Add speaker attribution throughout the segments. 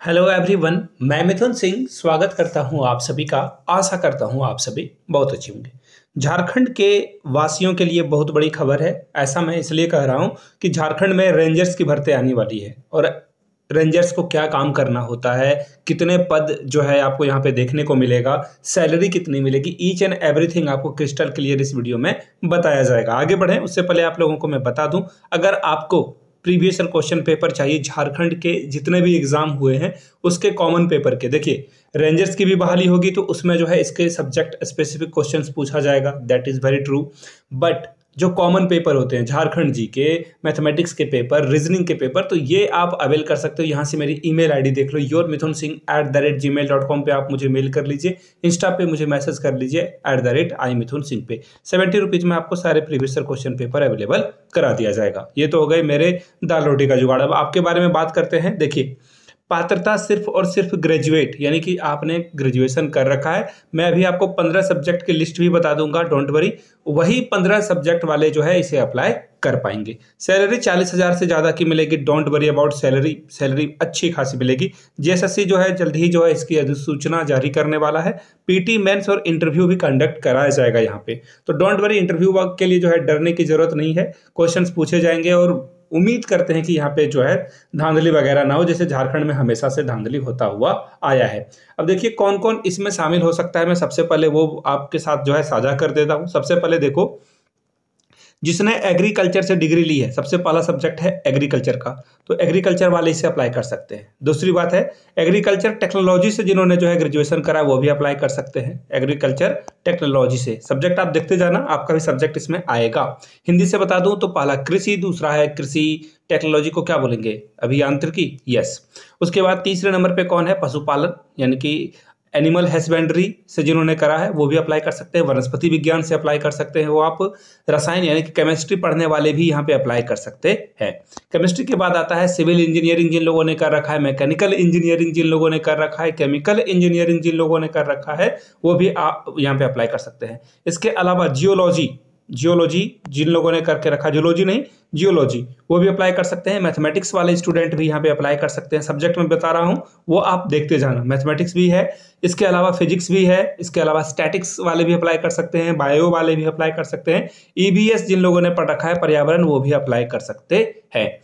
Speaker 1: Hello everyone, मैं मिथुन सिंह स्वागत करता हूं आप सभी का। आशा करता हूं आप सभी बहुत अच्छे होंगे। झारखंड के वासियों के लिए बहुत बड़ी खबर है। ऐसा मैं इसलिए कह रहा हूं कि झारखंड में रेंजर्स की भर्ती आने वाली है और रेंजर्स को क्या काम करना होता है, कितने पद जो है आपको यहाँ पे देखने को मिलेगा, सैलरी कितनी मिलेगी, ईच एंड एवरीथिंग आपको क्रिस्टल क्लियर इस वीडियो में बताया जाएगा। आगे बढ़ें उससे पहले आप लोगों को मैं बता दूं, अगर आपको प्रीवियस ईयर क्वेश्चन पेपर चाहिए झारखंड के जितने भी एग्जाम हुए हैं उसके कॉमन पेपर के, देखिए रेंजर्स की भी बहाली होगी तो उसमें जो है इसके सब्जेक्ट स्पेसिफिक क्वेश्चंस पूछा जाएगा, that is very true. But जो कॉमन पेपर होते हैं झारखंड जी के, मैथमेटिक्स के पेपर, रीजनिंग के पेपर, तो ये आप अवेल कर सकते हो। यहाँ से मेरी ईमेल आईडी देख लो, yourmithunsingh@gmail.com पे आप मुझे मेल कर लीजिए, इंस्टा पे मुझे मैसेज कर लीजिए @imithunsingh पे। 70 रुपीज़ में आपको सारे previous year question paper available करा दिया जाएगा। ये तो हो गए मेरे दाल रोटी का जुगाड़। अब आपके बारे में बात करते हैं। देखिए, पात्रता सिर्फ और सिर्फ ग्रेजुएट यानी कि आपने ग्रेजुएशन कर रखा है। मैं अभी आपको 15 सब्जेक्ट की लिस्ट भी बता दूंगा, डोंट वरी। वही 15 सब्जेक्ट वाले जो है इसे अप्लाई कर पाएंगे। सैलरी 40,000 से ज़्यादा की मिलेगी, don't worry about salary. Salary अच्छी खासी मिलेगी। जेएसएससी जो है जल्द ही जो है इसकी अधिसूचना जारी करने वाला है। पीटी मेंस और इंटरव्यू भी कंडक्ट कराया जाएगा यहाँ पे, तो डोंट वरी, इंटरव्यू के लिए जो है डरने की जरूरत नहीं है। क्वेश्चंस पूछे जाएंगे और उम्मीद करते हैं कि यहाँ पे जो है धांधली वगैरह ना हो, जैसे झारखंड में हमेशा से धांधली होता हुआ आया है। अब देखिए कौन कौन इसमें शामिल हो सकता है, मैं सबसे पहले वो आपके साथ जो है साझा कर देता हूँ। सबसे पहले देखो, जिसने एग्रीकल्चर से डिग्री ली है, सबसे पहला सब्जेक्ट है एग्रीकल्चर का, तो एग्रीकल्चर वाले इसे अप्लाई कर सकते हैं। दूसरी बात है, एग्रीकल्चर टेक्नोलॉजी से जिन्होंने जो है ग्रेजुएशन करा वो भी अप्लाई कर सकते हैं। एग्रीकल्चर टेक्नोलॉजी से सब्जेक्ट आप देखते जाना, आपका भी सब्जेक्ट इसमें आएगा। हिंदी से बता दूं तो पहला कृषि, दूसरा है कृषि टेक्नोलॉजी को क्या बोलेंगे, अभियांत्रिकी, यस। उसके बाद तीसरे नंबर पे कौन है, पशुपालन यानी कि एनिमल हस्बेंड्री से जिन्होंने करा है वो भी अप्लाई कर सकते हैं। वनस्पति विज्ञान से अप्लाई कर सकते हैं वो आप। रसायन यानी कि केमिस्ट्री पढ़ने वाले भी यहाँ पे अप्लाई कर सकते हैं। केमिस्ट्री के बाद आता है सिविल इंजीनियरिंग जिन लोगों ने कर रखा है, मैकेनिकल इंजीनियरिंग जिन लोगों ने कर रखा है, केमिकल इंजीनियरिंग जिन लोगों ने कर रखा है वो भी आप यहाँ पे अप्लाई कर सकते हैं। इसके अलावा जियोलॉजी जिन लोगों ने करके रखा, जियोलॉजी नहीं जियोलॉजी, वो भी अप्लाई कर सकते हैं। मैथमेटिक्स वाले स्टूडेंट भी यहाँ पे अप्लाई कर सकते हैं। सब्जेक्ट में बता रहा हूँ वो आप देखते जाना, मैथमेटिक्स भी है, इसके अलावा फिजिक्स भी है, इसके अलावा स्टैटिक्स वाले भी अप्लाई कर सकते हैं, बायो वाले भी अप्लाई कर सकते हैं, ईबीएस जिन लोगों ने पढ़ रखा है पर्यावरण वो भी अप्लाई कर सकते हैं।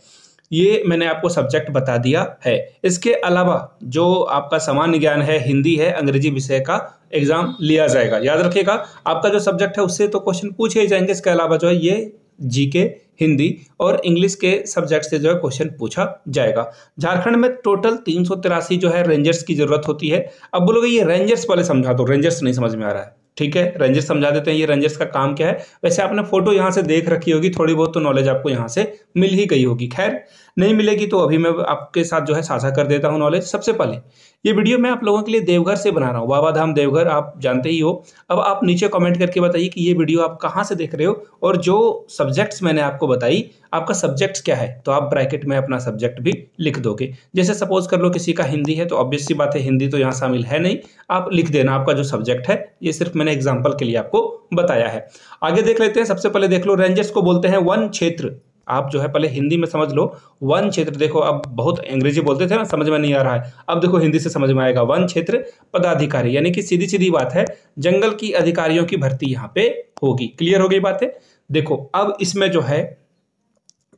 Speaker 1: ये मैंने आपको सब्जेक्ट बता दिया है। इसके अलावा जो आपका सामान्य ज्ञान है, हिंदी है, अंग्रेजी विषय का एग्जाम लिया जाएगा। याद रखिएगा, आपका जो सब्जेक्ट है उससे तो क्वेश्चन पूछे ही जाएंगे। इसके अलावा जो है ये जीके, हिंदी और इंग्लिश के सब्जेक्ट से जो है क्वेश्चन पूछा जाएगा। झारखंड में टोटल 383 जो है रेंजर्स की जरूरत होती है। अब बोलोगे ये रेंजर्स वाले समझा दो, रेंजर्स नहीं समझ में आ रहा है, ठीक है, रेंजर्स समझा देते हैं। ये रेंजर्स का काम क्या है, वैसे आपने फोटो यहाँ से देख रखी होगी, थोड़ी बहुत तो नॉलेज आपको यहाँ से मिल ही गई होगी। खैर नहीं मिलेगी तो अभी मैं आपके साथ जो है साझा कर देता हूँ नॉलेज। सबसे पहले ये वीडियो मैं आप लोगों के लिए देवघर से बना रहा हूँ, बाबा धाम देवघर, आप जानते ही हो। अब आप नीचे कमेंट करके बताइए कि ये वीडियो आप कहाँ से देख रहे हो और जो सब्जेक्ट्स मैंने आपको बताई आपका सब्जेक्ट क्या है, तो आप ब्रैकेट में अपना सब्जेक्ट भी लिख दोगे। जैसे सपोज कर लो किसी का हिंदी है तो ऑब्वियस सी बात है हिंदी तो यहाँ शामिल है नहीं, आप लिख देना आपका जो सब्जेक्ट है। ये सिर्फ मैंने एग्जाम्पल के लिए आपको बताया है। आगे देख लेते हैं। सबसे पहले देख लो, रेंजर्स को बोलते हैं वन क्षेत्र। आप जो है पहले हिंदी में समझ लो, वन क्षेत्र। देखो अब बहुत अंग्रेजी बोलते थे ना, समझ में नहीं आ रहा है, अब देखो हिंदी से समझ में आएगा। वन क्षेत्र पदाधिकारी यानी कि सीधी सीधी बात है, जंगल की अधिकारियों की भर्ती यहाँ पे होगी। क्लियर हो गई बातें। देखो अब इसमें जो है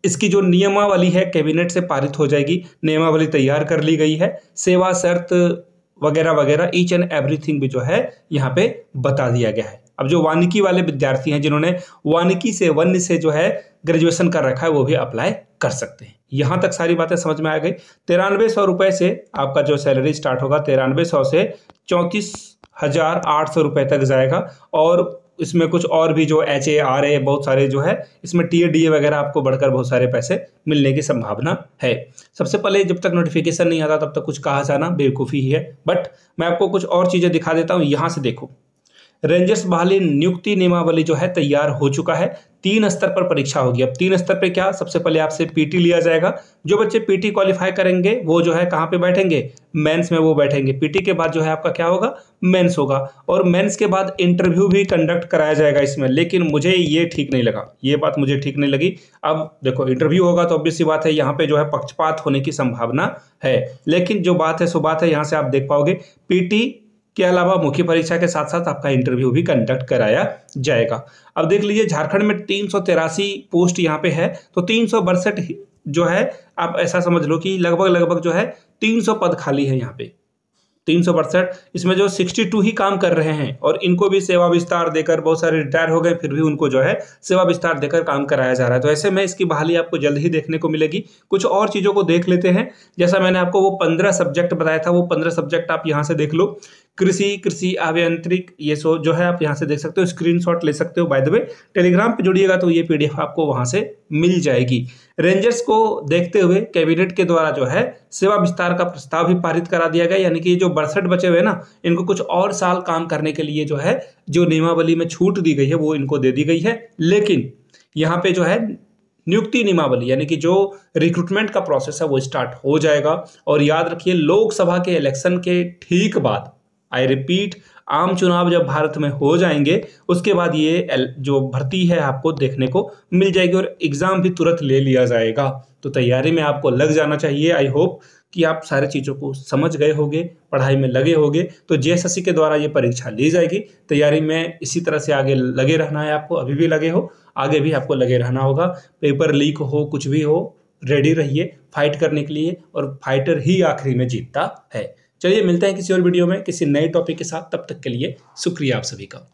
Speaker 1: इसकी जो नियमावली है कैबिनेट से पारित हो जाएगी, नियमावली तैयार कर ली गई है, सेवा शर्त वगैरह वगैरह ईच एंड एवरीथिंग भी जो है यहाँ पे बता दिया गया है। अब जो वानिकी वाले विद्यार्थी हैं जिन्होंने वानिकी से, वन्य से जो है ग्रेजुएशन कर रखा है वो भी अप्लाई कर सकते हैं। यहाँ तक सारी बातें समझ में आ गई। 9300 रुपये से आपका जो सैलरी स्टार्ट होगा, 9300 से 34,800 रुपये तक जाएगा। और इसमें कुछ और भी जो HARA बहुत सारे जो है इसमें TADA वगैरह आपको बढ़कर बहुत सारे पैसे मिलने की संभावना है। सबसे पहले जब तक नोटिफिकेशन नहीं आता तब तक कुछ कहा जाना बेवकूफ़ी ही है। बट मैं आपको कुछ और चीज़ें दिखा देता हूँ। यहाँ से देखो, रेंजर्स बहाली नियुक्ति नियमावली जो है तैयार हो चुका है। 3 स्तर पर परीक्षा होगी। अब 3 स्तर पे क्या, सबसे पहले आपसे पीटी लिया जाएगा। जो बच्चे पीटी क्वालिफाई करेंगे वो जो है कहाँ पे बैठेंगे, मेंस में वो बैठेंगे। पीटी के बाद जो है आपका क्या होगा, मेंस होगा। और मेंस के बाद इंटरव्यू भी कंडक्ट कराया जाएगा इसमें। लेकिन मुझे ये ठीक नहीं लगा, ये बात मुझे ठीक नहीं लगी। अब देखो इंटरव्यू होगा तो ऑब्वियस सी बात है यहाँ पे जो है पक्षपात होने की संभावना है। लेकिन जो बात है सो बात है, यहाँ से आप देख पाओगे पीटी के अलावा मुख्य परीक्षा के साथ साथ आपका इंटरव्यू भी कंडक्ट कराया जाएगा। अब देख लीजिए झारखंड में 383 पोस्ट यहाँ पे है, तो 362 जो है आप ऐसा समझ लो कि लगभग जो है 300 पद खाली है यहाँ पे। 362 इसमें जो 62 ही काम कर रहे हैं और इनको भी सेवा विस्तार देकर, बहुत सारे रिटायर हो गए फिर भी उनको जो है सेवा विस्तार देकर काम कराया जा रहा है। तो ऐसे में इसकी बहाली आपको जल्द ही देखने को मिलेगी। कुछ और चीज़ों को देख लेते हैं। जैसा मैंने आपको वो 15 सब्जेक्ट बताया था, वो 15 सब्जेक्ट आप यहाँ से देख लो। कृषि अभियांत्रिक ये सो जो है आप यहाँ से देख सकते हो, स्क्रीनशॉट ले सकते हो। बाय द वे टेलीग्राम पे जुड़िएगा तो ये पीडीएफ आपको वहाँ से मिल जाएगी। रेंजर्स को देखते हुए कैबिनेट के द्वारा जो है सेवा विस्तार का प्रस्ताव भी पारित करा दिया गया, यानी कि जो 62 बचे हुए ना, इनको कुछ और साल काम करने के लिए जो है जो नियमावली में छूट दी गई है वो इनको दे दी गई है। लेकिन यहाँ पे जो है नियुक्ति नियमावली यानी कि जो रिक्रूटमेंट का प्रोसेस है वो स्टार्ट हो जाएगा। और याद रखिए लोकसभा के इलेक्शन के ठीक बाद, आई रिपीट, आम चुनाव जब भारत में हो जाएंगे उसके बाद ये जो भर्ती है आपको देखने को मिल जाएगी और एग्जाम भी तुरंत ले लिया जाएगा। तो तैयारी में आपको लग जाना चाहिए। आई होप कि आप सारे चीज़ों को समझ गए होंगे, पढ़ाई में लगे होंगे। तो जेएसएससी के द्वारा ये परीक्षा ली जाएगी। तैयारी में इसी तरह से आगे लगे रहना है आपको, अभी भी लगे हो, आगे भी आपको लगे रहना होगा। पेपर लीक हो, कुछ भी हो, रेडी रहिए फाइट करने के लिए, और फाइटर ही आखिरी में जीतता है। चलिए मिलते हैं किसी और वीडियो में किसी नए टॉपिक के साथ। तब तक के लिए शुक्रिया आप सभी का।